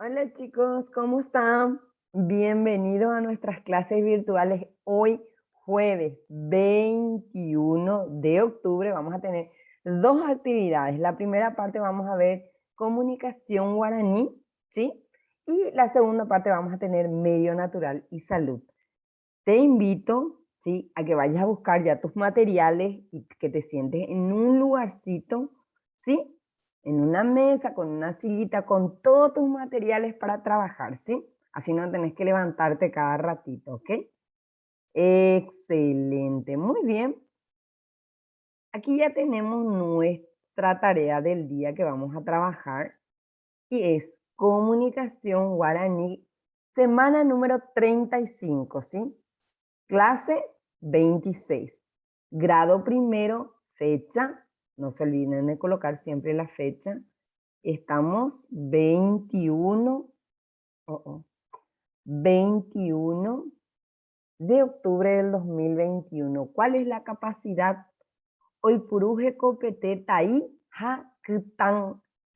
Hola chicos, ¿cómo están? Bienvenidos a nuestras clases virtuales. Hoy, jueves 21 de octubre, vamos a tener dos actividades. La primera parte vamos a ver comunicación guaraní, ¿sí? Y la segunda parte vamos a tener medio natural y salud. Te invito, ¿sí?, a que vayas a buscar ya tus materiales y que te sientes en un lugarcito, ¿sí?, en una mesa, con una sillita, con todos tus materiales para trabajar, ¿sí? Así no tenés que levantarte cada ratito, ¿ok? Excelente, muy bien. Aquí ya tenemos nuestra tarea del día que vamos a trabajar y es comunicación guaraní, semana número 35, ¿sí? Clase 26. Grado primero, fecha. No se olviden de colocar siempre la fecha. Estamos 21 de octubre del 2021. ¿Cuál es la capacidad? Hoy puruje copete tai ha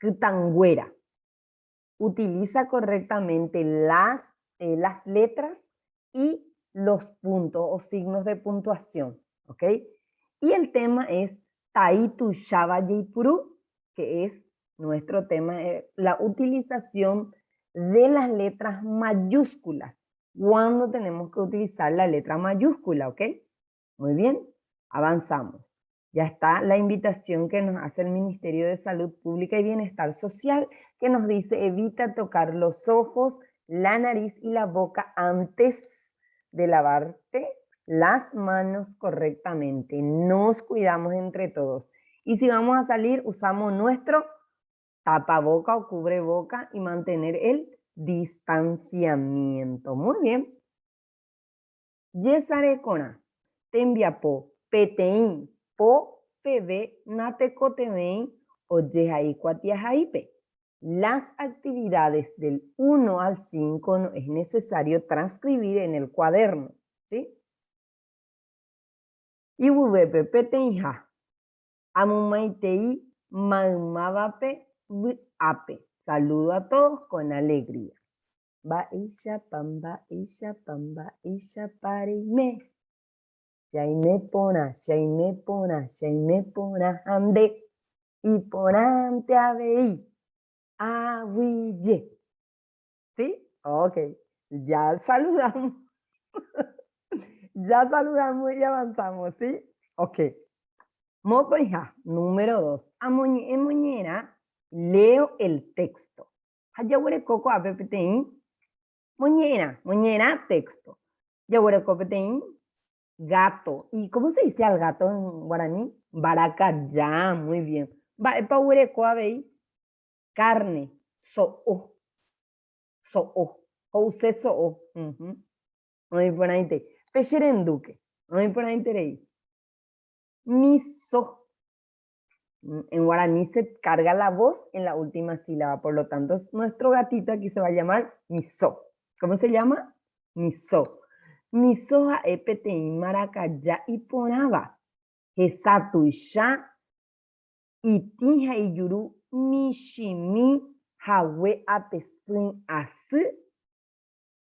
kutangüera. Utiliza correctamente las letras y los puntos o signos de puntuación, ¿ok? Y el tema es Taitu Shaba Jaipuru, que es nuestro tema, la utilización de las letras mayúsculas. ¿Cuándo tenemos que utilizar la letra mayúscula, ok? Muy bien, avanzamos. Ya está la invitación que nos hace el Ministerio de Salud Pública y Bienestar Social, que nos dice evita tocar los ojos, la nariz y la boca antes de lavarte las manos correctamente. Nos cuidamos entre todos. Y si vamos a salir, usamos nuestro tapaboca o cubreboca y mantener el distanciamiento. Muy bien. Yesare kona, tembiapo, petein, po, pebe, natecotemein, o yehai cuatiahaipe. Las actividades del 1 al 5 no es necesario transcribir en el cuaderno, ¿sí? Ibubepe peteinja, amumaitei, maumabape, ape. Saludo a todos con alegría. Ba isha pamba, isha pamba, isha parime. Shaime pona ande, y ponante a veí, ahuille. ¿Sí? Ok, ya saludamos, ya saludamos y avanzamos, ¿sí? Ok. Mopoija, número 2. Moñera, leo el texto. Hayagüere coco apepeteín. Moñera, texto. Yagüere copeteín, gato. ¿Y cómo se dice al gato en guaraní? Baracayá, muy bien. Paurecoabey, carne, so'o, so'o, house so'o. Muy importante. Pecherenduque, muy importante. Miso. En guaraní se carga la voz en la última sílaba, por lo tanto, nuestro gatito aquí se va a llamar miso. ¿Cómo se llama? Miso. Miso a epetein maracayá y ponaba. Hesatu ya itinha iyuru mishimi hawe apesin asu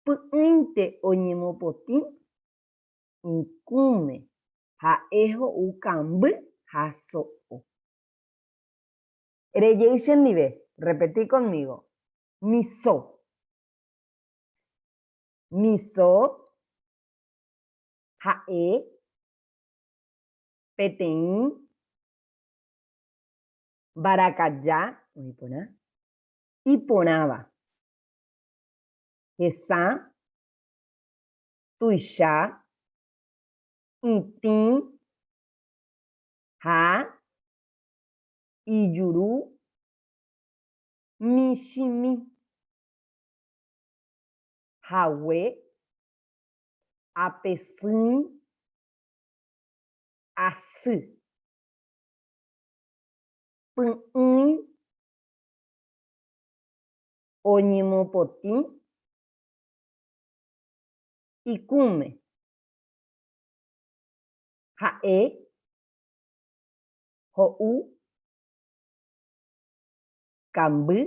puinte oñemopoti incume haejo ucambu haso'o. Reyation nive, repetí conmigo. Miso. Miso hae petein baracayá iponaba. Esa tuisha itin ha iyuru mishimi hawe apesin asu p'y oñemopotĩ ikũme ha'e ho'u kamby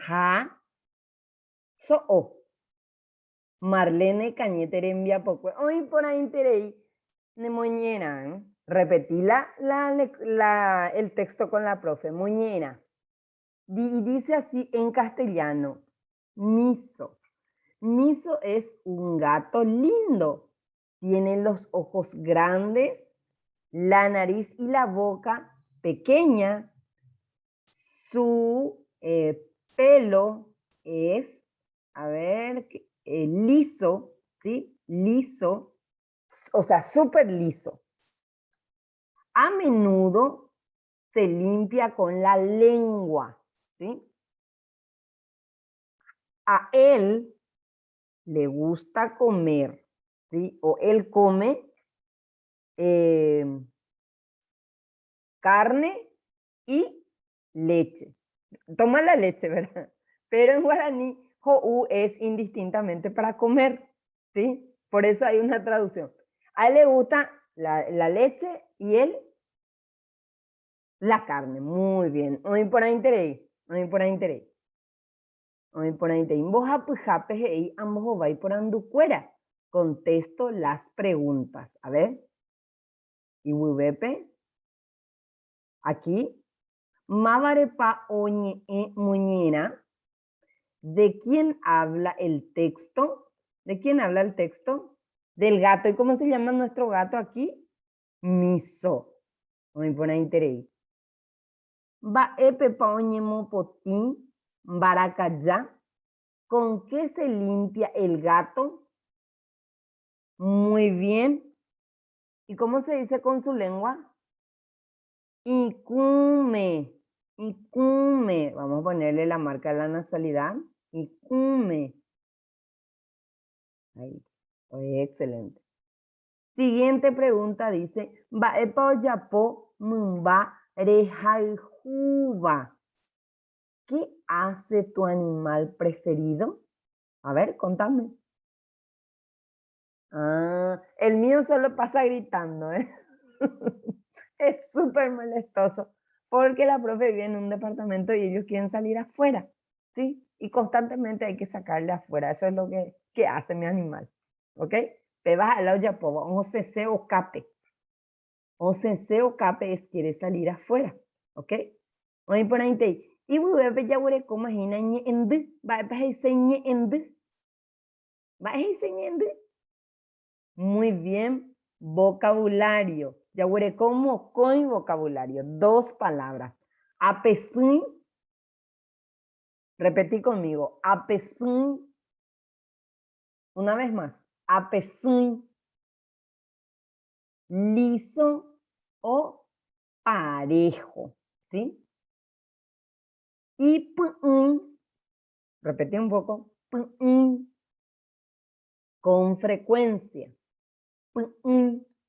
Ja, so, o. Marlene Cañete envía poco. Hoy por ahí interés. De mañana. Repetí el texto con la profe. Mañana. Y dice así en castellano. Miso. Miso es un gato lindo. Tiene los ojos grandes, la nariz y la boca pequeña. Su pelo es, a ver, liso, ¿sí? Liso, o sea, súper liso. A menudo se limpia con la lengua, ¿sí? A él le gusta comer, ¿sí? O él come carne y leche. Toma la leche, ¿verdad? Pero en guaraní, ho'u es indistintamente para comer, ¿sí? Por eso hay una traducción. A él le gusta la leche y él la carne. Muy bien. Hoy por ahí interés. Hoy por ahí interés. Hoy por ahí interés. Vos apujape y ambos vais por anducuera. Contesto las preguntas. A ver. Y huepe. Aquí. Mavarepa oñe muñera. ¿De quién habla el texto? ¿De quién habla el texto? Del gato. ¿Y cómo se llama nuestro gato aquí? Miso. Hoy por ahí interés. Va epepa oñe mopotín. Baracayá. ¿Con qué se limpia el gato? Muy bien. ¿Y cómo se dice con su lengua? Icume. Icume. Vamos a ponerle la marca de la nasalidad. Icume. Ahí. Oye, excelente. Siguiente pregunta dice, va epo yapo mumba rejaijuba. ¿Qué hace tu animal preferido? A ver, contame. Ah, el mío solo pasa gritando, ¿eh? Es súper molestoso porque la profe vive en un departamento y ellos quieren salir afuera, ¿sí? Y constantemente hay que sacarle afuera. Eso es lo que hace mi animal, ¿ok? Te vas a la olla, un CC o cape. Un CC o cape es quiere salir afuera, ¿ok? Oye, por ahí te y voy a ver ya voy a comer en va a enseñar en va a enseñar muy bien, vocabulario. Ya veré cómo con vocabulario. Dos palabras. Apesín, repetí conmigo. Apesín, una vez más. Apesín, liso o parejo. ¿Sí? Y p'in, repetí un poco. P'in, con frecuencia.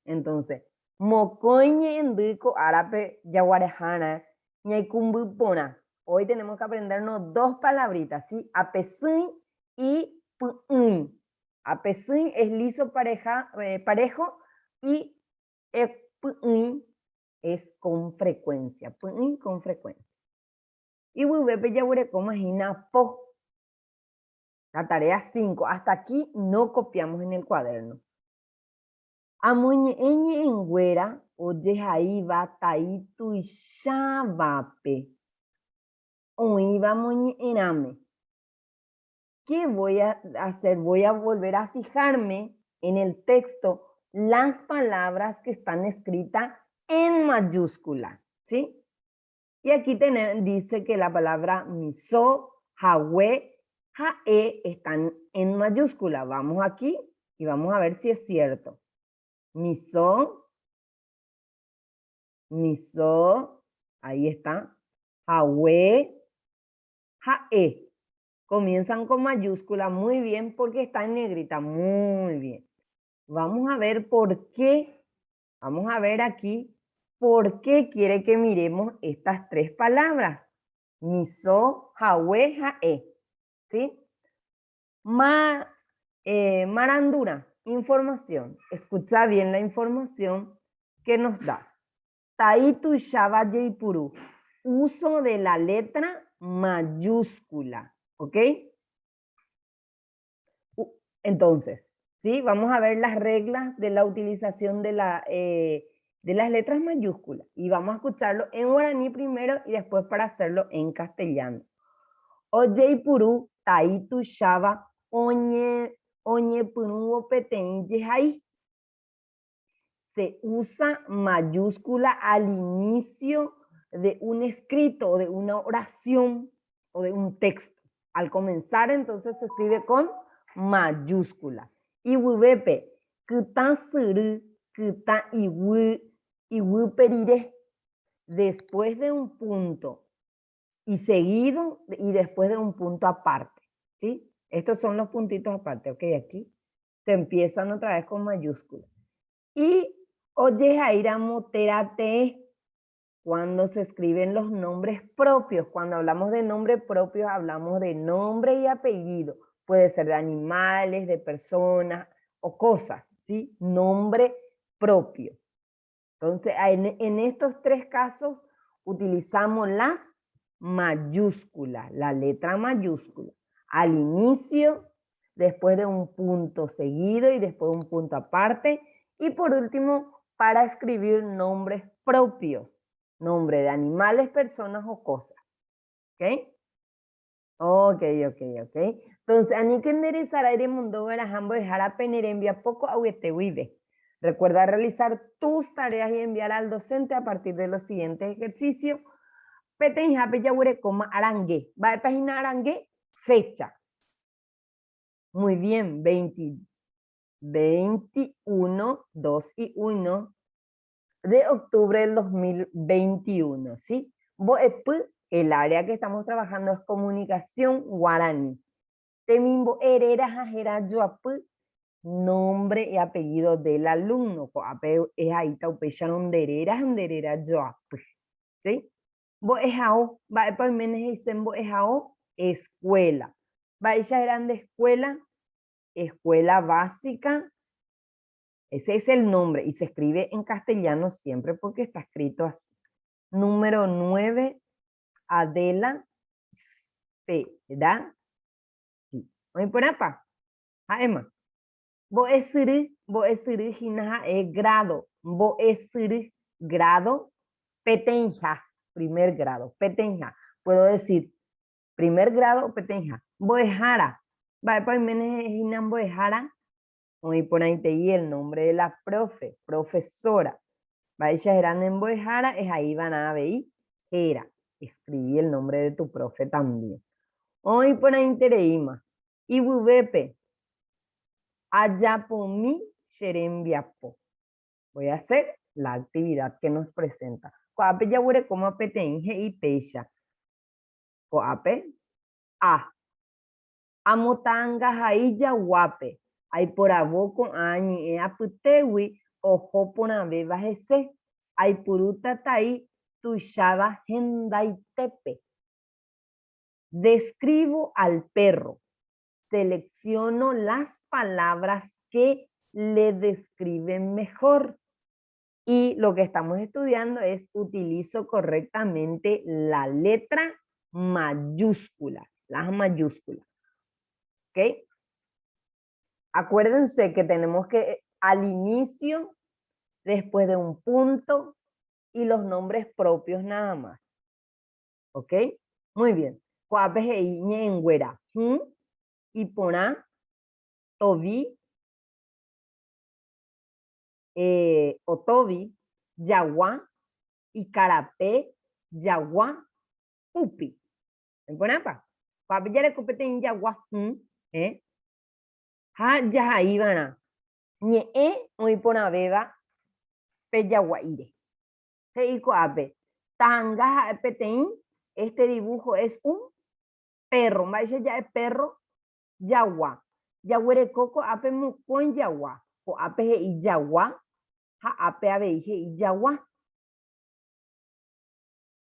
Entonces, mocoñe endico árabe yaguarejana ñaicumbupona. Hoy tenemos que aprendernos dos palabritas, ¿sí? Apesín y puin. Apesín es liso parejo y puin es con frecuencia. Puin con frecuencia. Y huevepe yaguare como imagina po. La tarea 5. Hasta aquí no copiamos en el cuaderno. Amoñeñe en güera, oye jaiba taitu y shavape. Oiba moñename. ¿Qué voy a hacer? Voy a volver a fijarme en el texto las palabras que están escritas en mayúscula, ¿sí? Y aquí dice que la palabra miso, jawe, jae están en mayúscula. Vamos aquí y vamos a ver si es cierto. Miso, miso, ahí está. Jawe, jae. Comienzan con mayúscula, muy bien, porque está en negrita, muy bien. Vamos a ver por qué, vamos a ver aquí, por qué quiere que miremos estas tres palabras. Miso, jawe, jae. ¿Sí? Marandura, información. Escucha bien la información que nos da. Taitu Shaba Jaipuru. Uso de la letra mayúscula, ¿ok? Entonces, ¿sí? Vamos a ver las reglas de la utilización de las letras mayúsculas y vamos a escucharlo en guaraní primero y después para hacerlo en castellano. Oye puru taitu shava oñe puru petein yehai. Se usa mayúscula al inicio de un escrito o de una oración o de un texto. Al comenzar entonces se escribe con mayúscula. Iwubepe, kutan suru, kutan iwu perire. Después de un punto y seguido y después de un punto aparte, ¿sí? Estos son los puntitos aparte, ok, aquí se empiezan otra vez con mayúscula. Y oye Jaira Moterate, cuando se escriben los nombres propios, cuando hablamos de nombres propios, hablamos de nombre y apellido. Puede ser de animales, de personas o cosas, ¿sí? Nombre propio. Entonces, en estos tres casos utilizamos las mayúsculas, la letra mayúscula. Al inicio, después de un punto seguido y después de un punto aparte. Y por último, para escribir nombres propios, nombre de animales, personas o cosas. ¿Ok? Ok. Entonces, ani que enderezar aire mundo verajambo dejar a pener envía poco a vive. Recuerda realizar tus tareas y enviar al docente a partir de los siguientes ejercicios. Peten jape yagure coma arangue. Va a página arangue, fecha. Muy bien, 21, 2 y 1 de octubre del 2021, ¿sí? El área que estamos trabajando es comunicación guaraní. Temimbo herera jajera yoapu, nombre y apellido del alumno. Es ahí taupecharon derera yoapu, ¿sí? Bo ejao, va para menes dicen bo ejao, escuela. Va ella eran de escuela, escuela básica. Ese es el nombre y se escribe en castellano siempre porque está escrito así. Número 9, Adela Spera. Oye, por apa. Emma. Bo esiri hinaja grado. Bo esiri grado. Petenja. Primer grado. Petenja. Puedo decir primer grado o petenja. Boejara. Va para menes hinan boejara. Oye, por ahí te y el nombre de la profesora. Vaya eran en Boejara, es ahí van a ver, era. Escribí el nombre de tu profe también. Hoy por ahí tereima. Y bubepe. Ayapomi xerembiapo. Voy a hacer la actividad que nos presenta. Coape ya huere como apetenge y pecha. Coape. A. Amotanga jai ya guape. Ay por aboco añi e aputewi ojo pona beba jese. Ay puruta tai tushaba hendaitepe. Describo al perro. Selecciono las palabras que le describen mejor. Y lo que estamos estudiando es utilizo correctamente la letra mayúscula, las mayúsculas. ¿Ok? Acuérdense que tenemos que al inicio, después de un punto y los nombres propios nada más. ¿Ok? Muy bien. Cuapeje y ñengüera. Y pona, tobi, otobi, yagua, y carapé, yagua, upi. ¿En ponapa? Cuape ya le copete en yagua. Ha ya ibana. Ñe muy pona beba, pe yaguaire. Ape. Tanga peteín, este dibujo es un perro. Vaya ya es perro, yagua. Yaguere coco ape con yagua. O ape y yagua. Ha ape abe y yagua.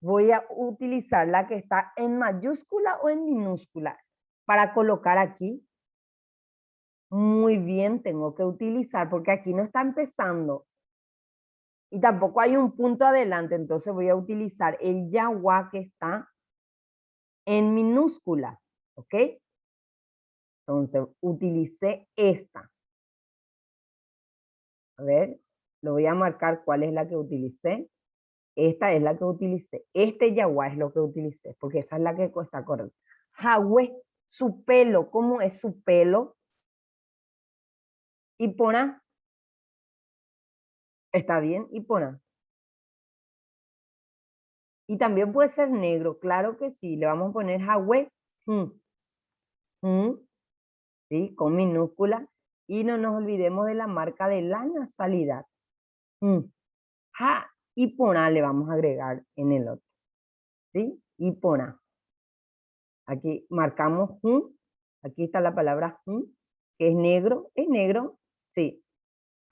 Voy a utilizar la que está en mayúscula o en minúscula para colocar aquí. Muy bien, tengo que utilizar porque aquí no está empezando. Y tampoco hay un punto adelante, entonces voy a utilizar el yagua que está en minúscula, ¿ok? Entonces, utilicé esta. A ver, lo voy a marcar cuál es la que utilicé. Esta es la que utilicé. Este yaguá es lo que utilicé, porque esa es la que está correcta. Jagüe, su pelo, ¿cómo es su pelo? Ipona, está bien, Ipona. Y también puede ser negro, claro que sí. Le vamos a poner jagüe, ¿sí? Con minúscula. Y no nos olvidemos de la marca de la nasalidad. Ja, Ipona le vamos a agregar en el otro, ¿sí? Ipona. Aquí marcamos aquí está la palabra que es negro, sí.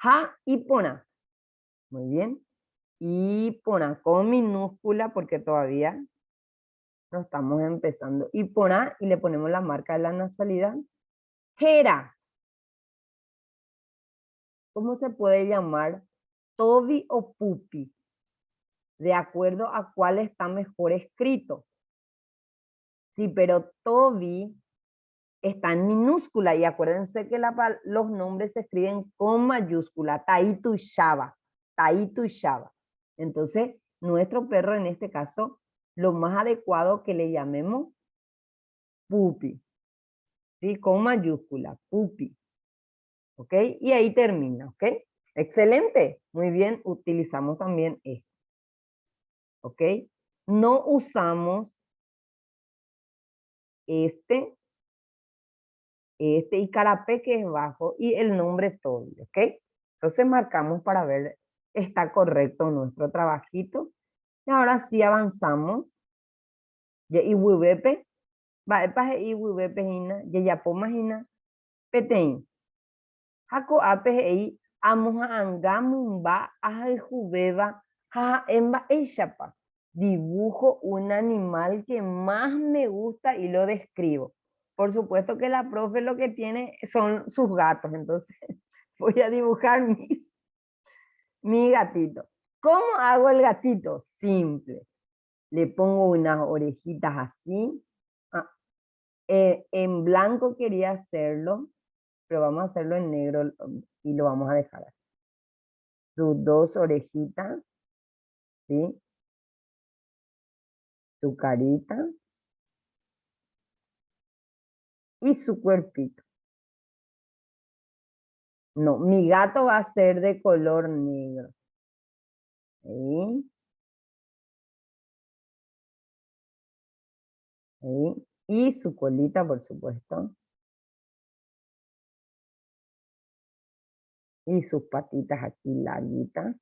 Ja, Ipona. Muy bien. Ipona con minúscula porque todavía no estamos empezando. Ipona y le ponemos la marca de la nasalidad. Jera. ¿Cómo se puede llamar Toby o Pupi? De acuerdo a cuál está mejor escrito. Sí, pero Toby está en minúscula y acuérdense que los nombres se escriben con mayúscula, Taito y Shaba, Taito y Shaba. Entonces, nuestro perro en este caso, lo más adecuado que le llamemos Pupi, ¿sí? Con mayúscula, Pupi, ¿ok? Y ahí termina, ¿ok? Excelente, muy bien, utilizamos también esto, ¿ok? No usamos este y carapé que es bajo y el nombre todo, ¿ok? Entonces marcamos para ver está correcto nuestro trabajito. Y ahora sí avanzamos. Ya iwibepe, va epa y iwibepe hina, ya ya pomagina, petein. Hako ape ei amuja angamumba ajal jubeba, jaja emba eishapa. Dibujo un animal que más me gusta y lo describo. Por supuesto que la profe lo que tiene son sus gatos, entonces voy a dibujar mi gatito. ¿Cómo hago el gatito? Simple. Le pongo unas orejitas así. Ah, en blanco quería hacerlo, pero vamos a hacerlo en negro y lo vamos a dejar así. Sus dos orejitas, ¿sí? Su carita y su cuerpito. No, mi gato va a ser de color negro. ¿Sí? ¿Sí? Y su colita, por supuesto. Y sus patitas aquí larguitas.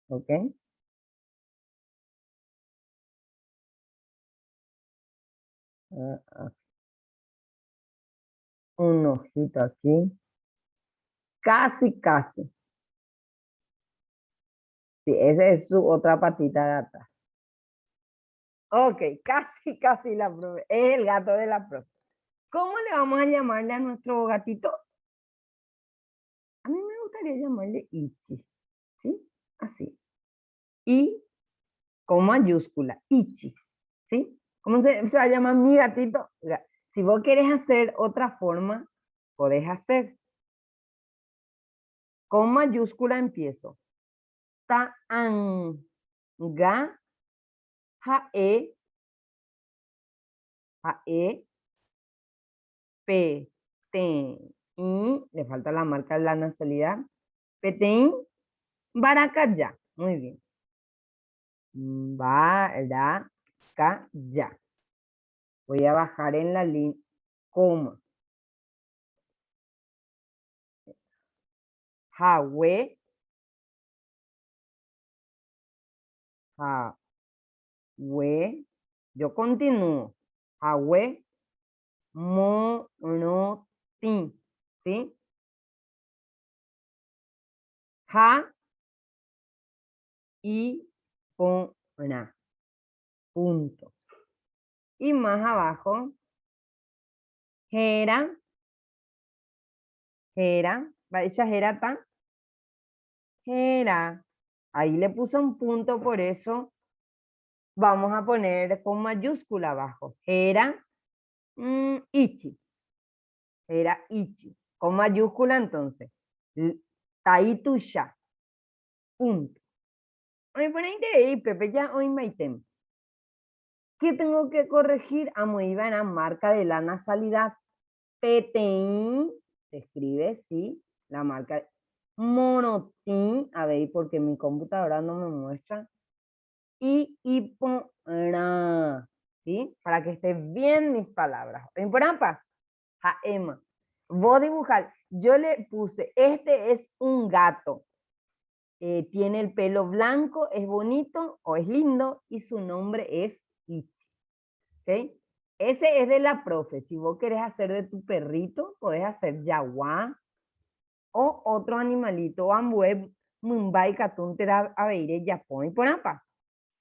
¿Ok? Ah, ah. Un ojito aquí. Casi, casi. Sí, esa es su otra patita de atrás. Ok, casi, casi la profe. Es el gato de la profe. ¿Cómo le vamos a llamarle a nuestro gatito? A mí me gustaría llamarle Ichi. ¿Sí? Así. Y con mayúscula, Ichi. ¿Sí? ¿Cómo se va a llamar mi gatito? Si vos querés hacer otra forma, podés hacer. Con mayúscula empiezo. Ta, an, ga, ja, P, T, I, le falta la marca de la nasalidad. Petein, baracaya. Muy bien. Baracaya. Voy a bajar en la línea, coma. Jahwe, jahwe. Yo continúo. Jahwe, monotin. ¿Sí? Ja y pona. Punto. Y más abajo, Jera, Jera, va hecha Jerata, Jera. Ahí le puse un punto por eso Vamos a poner con mayúscula abajo. Era ichi. Era ichi. Con mayúscula entonces. Taitusha. Punto. Me pone ahí, Pepe, ya hoy maitem. ¿Qué tengo que corregir? Amo iba en la marca de la nasalidad. Peteín, se escribe, sí, la marca. Monotín, a ver, porque mi computadora no me muestra. Y hipora, ¿sí? Para que estén bien mis palabras. Imporampa, jaema. Vos dibujar. Yo le puse, este es un gato. Tiene el pelo blanco, es bonito o es lindo y su nombre es Ichi. ¿Ok? Ese es de la profe. Si vos querés hacer de tu perrito, podés hacer yaguá o otro animalito. Ambué, mumbai, katuntera, aveire, yapón y porapa.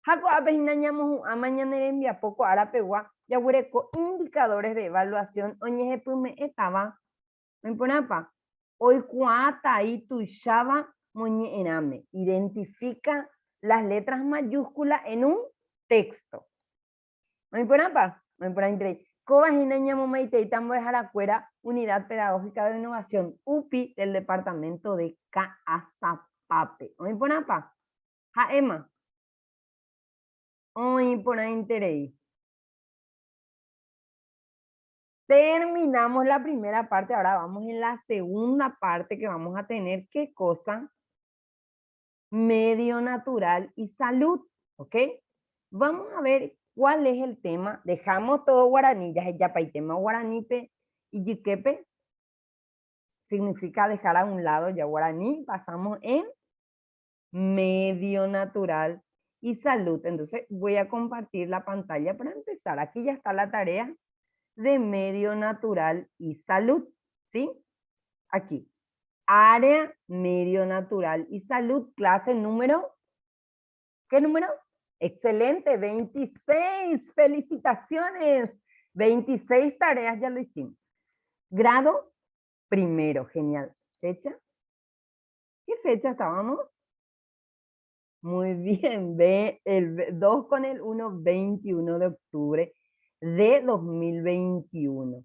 Jaco apejinañamos a mañana envía poco arapegua, ya huereco indicadores de evaluación. Oñeje pume estaba en porapa. Hoy cuata y tu shaba moñe ename. Identifica las letras mayúsculas en un texto. No por apa, no por entre. Cobajina ñamomaite y tambo de Jaracuera, Unidad Pedagógica de Innovación, UPI, del departamento de Caazapape. No por apa. Jaema. Hoy por interés. Terminamos la primera parte, ahora vamos en la segunda parte que vamos a tener, ¿qué cosa? Medio natural y salud, ¿ok? Vamos a ver cuál es el tema. Dejamos todo guaraní, ya es yapaitema guaranípe y yiquepe. Significa dejar a un lado ya guaraní. Pasamos en medio natural y salud. Entonces voy a compartir la pantalla para empezar. Aquí ya está la tarea de medio natural y salud, ¿sí? Aquí. Área, medio natural y salud, clase número, ¿qué número? Excelente, 26, felicitaciones. 26 tareas ya lo hicimos. Grado primero, genial. ¿Fecha? ¿Qué fecha estábamos? Muy bien, ve el 2 con el 1, 21 de octubre de 2021.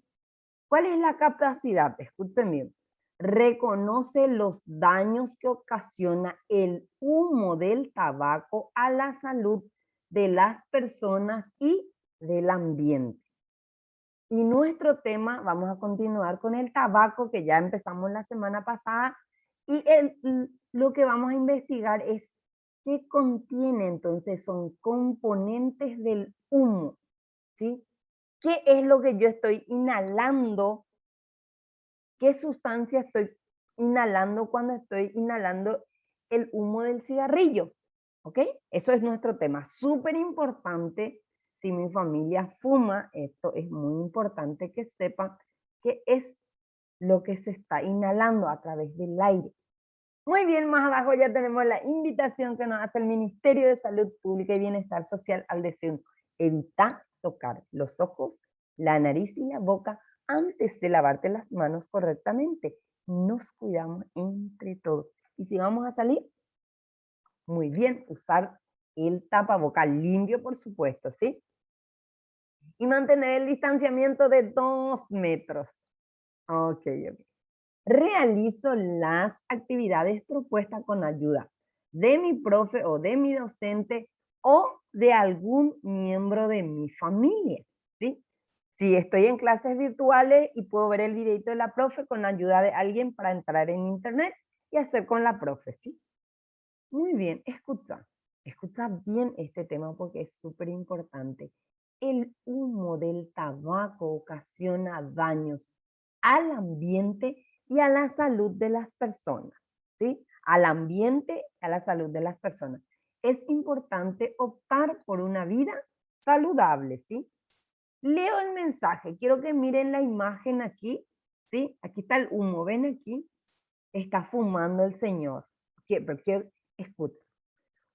¿Cuál es la capacidad? Escuchen bien. Reconoce los daños que ocasiona el humo del tabaco a la salud de las personas y del ambiente. Y nuestro tema, vamos a continuar con el tabaco que ya empezamos la semana pasada y lo que vamos a investigar es qué contiene entonces, son componentes del humo, ¿sí? ¿Qué es lo que yo estoy inhalando? ¿Qué sustancia estoy inhalando cuando estoy inhalando el humo del cigarrillo? ¿Ok? Eso es nuestro tema. Súper importante. Si mi familia fuma, esto es muy importante que sepan qué es lo que se está inhalando a través del aire. Muy bien, más abajo ya tenemos la invitación que nos hace el Ministerio de Salud Pública y Bienestar Social al decir, evita tocar los ojos, la nariz y la boca antes de lavarte las manos correctamente. Nos cuidamos entre todos. Y si vamos a salir, muy bien, usar el tapaboca limpio, por supuesto, ¿sí? Y mantener el distanciamiento de 2 metros. Ok, ok. Realizo las actividades propuestas con ayuda de mi profe o de mi docente o de algún miembro de mi familia, ¿sí? Si estoy en clases virtuales y puedo ver el videito de la profe con ayuda de alguien para entrar en internet y hacer con la profe, ¿sí? Muy bien, escucha bien este tema porque es súper importante. El humo del tabaco ocasiona daños al ambiente y a la salud de las personas, ¿sí? Al ambiente y a la salud de las personas. Es importante optar por una vida saludable, ¿sí? Leo el mensaje, quiero que miren la imagen aquí, ¿sí? Aquí está el humo, ¿ven aquí? Está fumando el señor. Escucha.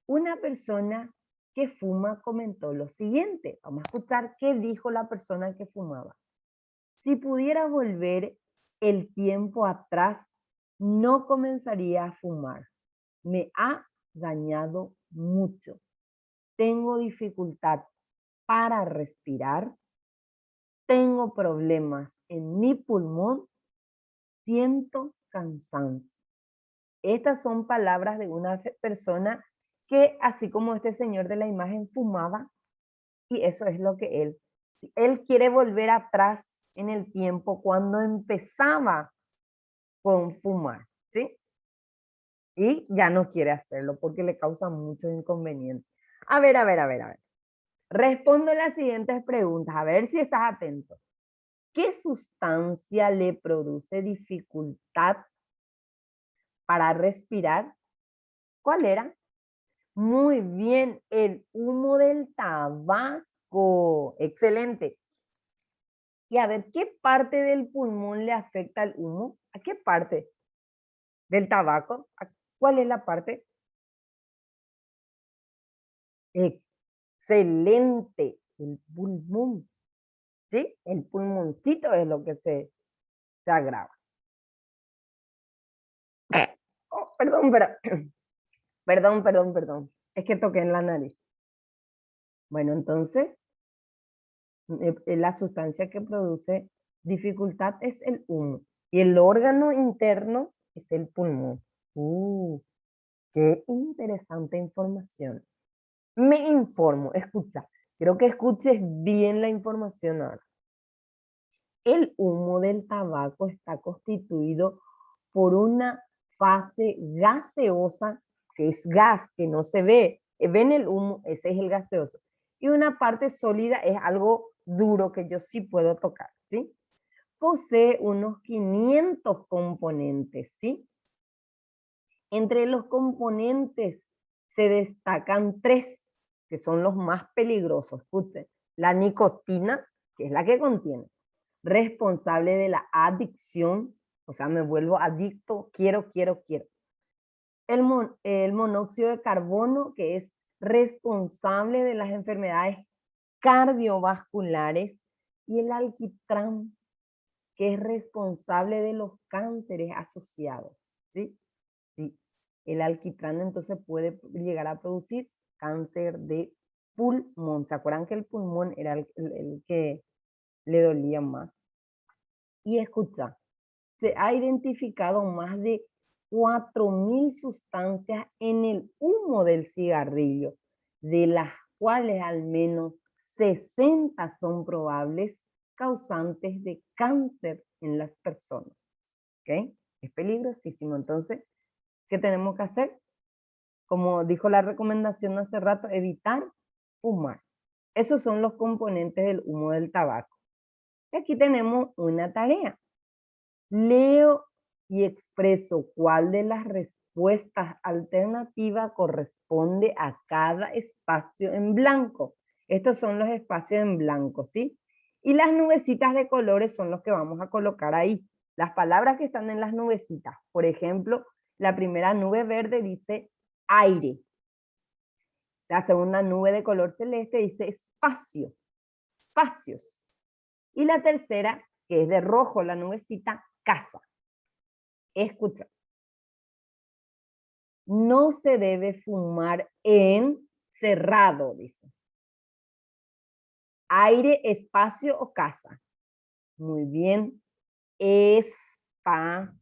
Una persona que fuma comentó lo siguiente. Vamos a escuchar qué dijo la persona que fumaba. Si pudiera volver el tiempo atrás, no comenzaría a fumar. Me ha dañado mucho. tengo dificultad para respirar, tengo problemas en mi pulmón, siento cansancio. Estas son palabras de una persona que, así como este señor de la imagen, fumaba, y eso es lo que él quiere volver atrás en el tiempo cuando empezaba con fumar, ¿sí? Y ya no quiere hacerlo porque le causa muchos inconvenientes. A ver, a ver, a ver, a ver. Respondo las siguientes preguntas, a ver si estás atento. ¿Qué sustancia le produce dificultad para respirar? ¿Cuál era? Muy bien, el humo del tabaco. Excelente. Y a ver, ¿qué parte del pulmón le afecta el humo? ¿A qué parte del tabaco? ¿Cuál es la parte? Excelente, el pulmón. ¿Sí? El pulmoncito es lo que se agrava. Oh, perdón, pero, perdón. Es que toqué en la nariz. Bueno, entonces, la sustancia que produce dificultad es el humo. Y el órgano interno es el pulmón. Qué interesante información. Me informo, escucha. Quiero que escuches bien la información ahora. El humo del tabaco está constituido por una fase gaseosa, que es gas, que no se ve. Ven el humo, ese es el gaseoso. Y una parte sólida es algo duro que yo sí puedo tocar, ¿sí? Posee unos 500 componentes, ¿sí? Entre los componentes se destacan 3, que son los más peligrosos. Escuchen, la nicotina, que es la que contiene, responsable de la adicción, o sea, me vuelvo adicto, quiero. El monóxido de carbono, que es responsable de las enfermedades cardiovasculares, y el alquitrán, que es responsable de los cánceres asociados, ¿sí? Sí, el alquitrán entonces puede llegar a producir cáncer de pulmón. ¿Se acuerdan que el pulmón era el que le dolía más? Y escucha, se ha identificado más de 4.000 sustancias en el humo del cigarrillo, de las cuales al menos 60 son probables causantes de cáncer en las personas. ¿Ok? Es peligrosísimo. Entonces, ¿qué tenemos que hacer? Como dijo la recomendación hace rato, evitar fumar. Esos son los componentes del humo del tabaco. Y aquí tenemos una tarea. Leo y expreso cuál de las respuestas alternativas corresponde a cada espacio en blanco. Estos son los espacios en blanco, ¿sí? Y las nubecitas de colores son los que vamos a colocar ahí. Las palabras que están en las nubecitas. Por ejemplo, la primera nube verde dice aire. La segunda nube de color celeste dice espacio, espacios. Y la tercera, que es de rojo, la nubecita, casa. Escucha. No se debe fumar en cerrado, dice. Aire, espacio o casa. Muy bien. Espacios.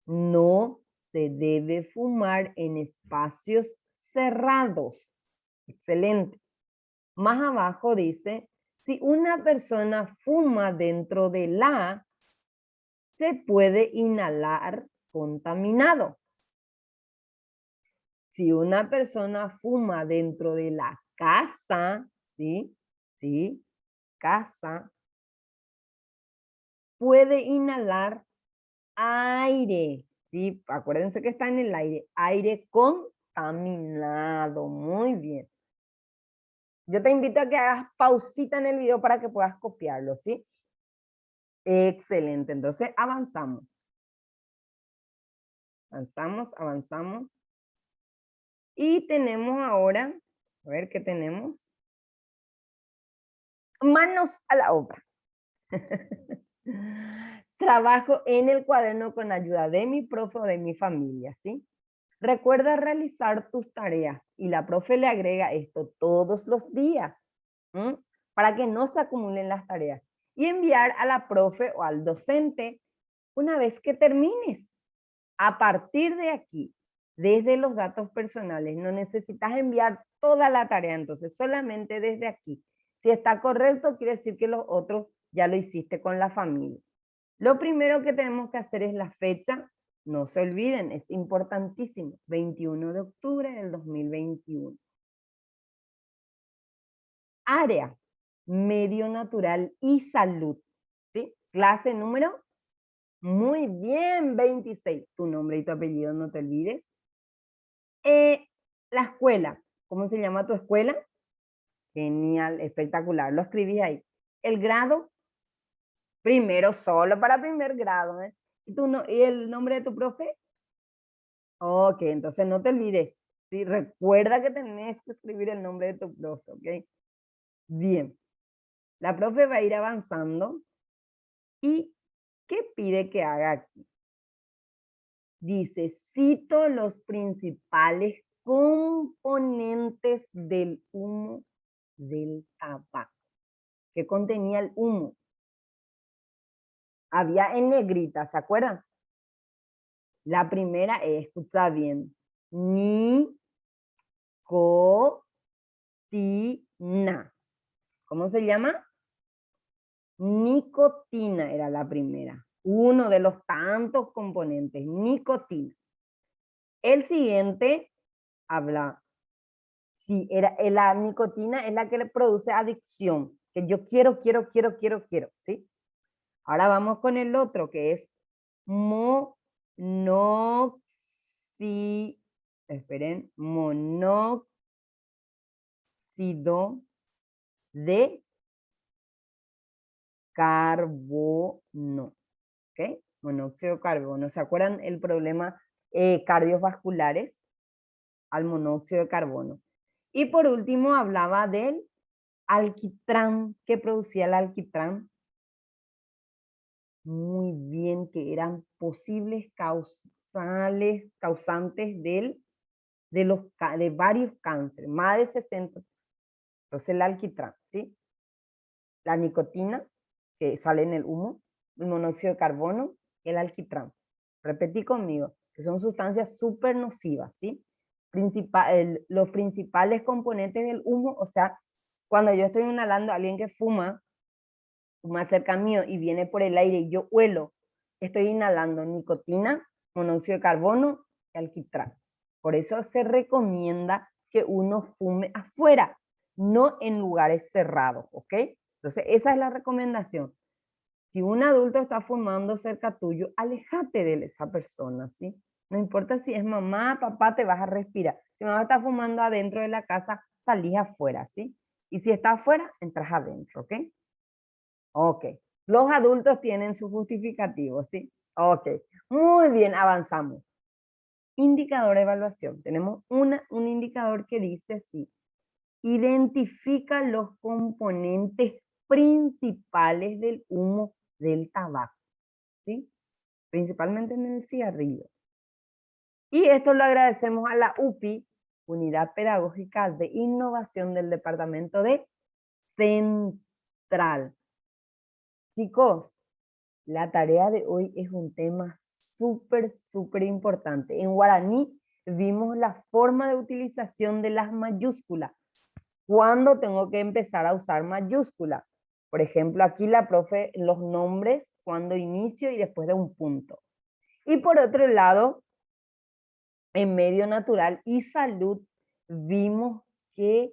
No se debe fumar en espacios cerrados. Excelente. Más abajo dice, si una persona fuma dentro de se puede inhalar contaminado. Si una persona fuma dentro de la casa, ¿sí? ¿Sí? Casa, puede inhalar aire, ¿sí? Acuérdense que está en el aire contaminado. Muy bien. Yo te invito a que hagas pausita en el video para que puedas copiarlo, ¿sí? Excelente, entonces avanzamos. Avanzamos. Y tenemos ahora, a ver qué tenemos. Manos a la obra. Trabajo en el cuaderno con ayuda de mi profe o de mi familia, ¿sí? Recuerda realizar tus tareas y la profe le agrega esto todos los días, ¿m? Para que no se acumulen las tareas y enviar a la profe o al docente una vez que termines. A partir de aquí, desde los datos personales, no necesitas enviar toda la tarea, entonces solamente desde aquí. Si está correcto, quiere decir que los otros ya lo hiciste con la familia. Lo primero que tenemos que hacer es la fecha. No se olviden, es importantísimo. 21 de octubre del 2021. Área, medio natural y salud. ¿Sí? Clase número, muy bien, 26. Tu nombre y tu apellido, no te olvides. La escuela, ¿cómo se llama tu escuela? Genial, espectacular, lo escribí ahí. El grado, primero, solo para primer grado, ¿eh? ¿Y el nombre de tu profe? Ok, entonces no te olvides. ¿Sí? Recuerda que tenés que escribir el nombre de tu profe, ¿ok? Bien, la profe va a ir avanzando. ¿Y qué pide que haga aquí? Dice, cito los principales componentes del humo del tabaco. ¿Qué contenía el humo? Había en negrita, ¿se acuerdan? La primera es, escucha bien, nicotina. ¿Cómo se llama? Nicotina era la primera. Uno de los tantos componentes, nicotina. El siguiente habla, sí, la nicotina es la que le produce adicción, que yo quiero, ¿sí? Ahora vamos con el otro, que es monóxido de carbono. ¿Ok? Monóxido de carbono. ¿Se acuerdan el problema cardiovasculares al monóxido de carbono? Y por último hablaba del alquitrán. ¿Qué producía el alquitrán? Muy bien, que eran posibles causantes de varios cánceres, más de 60. Entonces el alquitrán, ¿sí? La nicotina, que sale en el humo, el monóxido de carbono y el alquitrán. Repetí conmigo, que son sustancias súper nocivas, ¿sí? Los principales componentes del humo, o sea, cuando yo estoy inhalando a alguien que fuma cerca mío y viene por el aire y yo huelo, estoy inhalando nicotina, monóxido de carbono y alquitrán. Por eso se recomienda que uno fume afuera, no en lugares cerrados, ¿ok? Entonces, esa es la recomendación. Si un adulto está fumando cerca tuyo, aléjate de esa persona, ¿sí? No importa si es mamá, papá, te vas a respirar. Si mamá está fumando adentro de la casa, salís afuera, ¿sí? Y si está afuera, entras adentro, ¿ok? Ok. Los adultos tienen su justificativo, ¿sí? Ok. Muy bien, avanzamos. Indicador de evaluación. Tenemos un indicador que dice así. Identifica los componentes principales del humo del tabaco, ¿sí? Principalmente en el cigarrillo. Y esto lo agradecemos a la UPI, Unidad Pedagógica de Innovación del Departamento de Central. Chicos, la tarea de hoy es un tema súper importante. En guaraní vimos la forma de utilización de las mayúsculas. ¿Cuándo tengo que empezar a usar mayúsculas? Por ejemplo, aquí la profe, los nombres, cuando inicio y después de un punto. Y por otro lado, en medio natural y salud, vimos que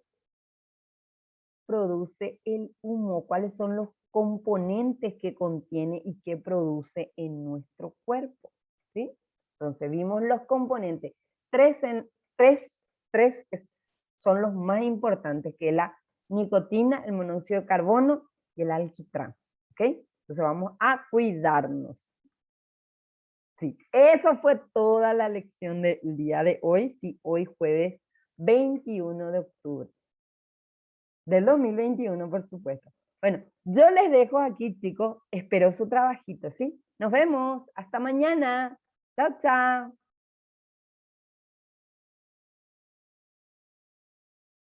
produce el humo, cuáles son los componentes que contiene y que produce en nuestro cuerpo, ¿sí? Entonces vimos los componentes, tres son los más importantes, que es la nicotina, el monóxido de carbono y el alquitrán, ¿ok? Entonces vamos a cuidarnos. Sí, eso fue toda la lección del día de hoy, sí, hoy jueves 21 de octubre. Del 2021, por supuesto. Bueno, yo les dejo aquí, chicos. Espero su trabajito, ¿sí? Nos vemos. Hasta mañana. Chao, chao.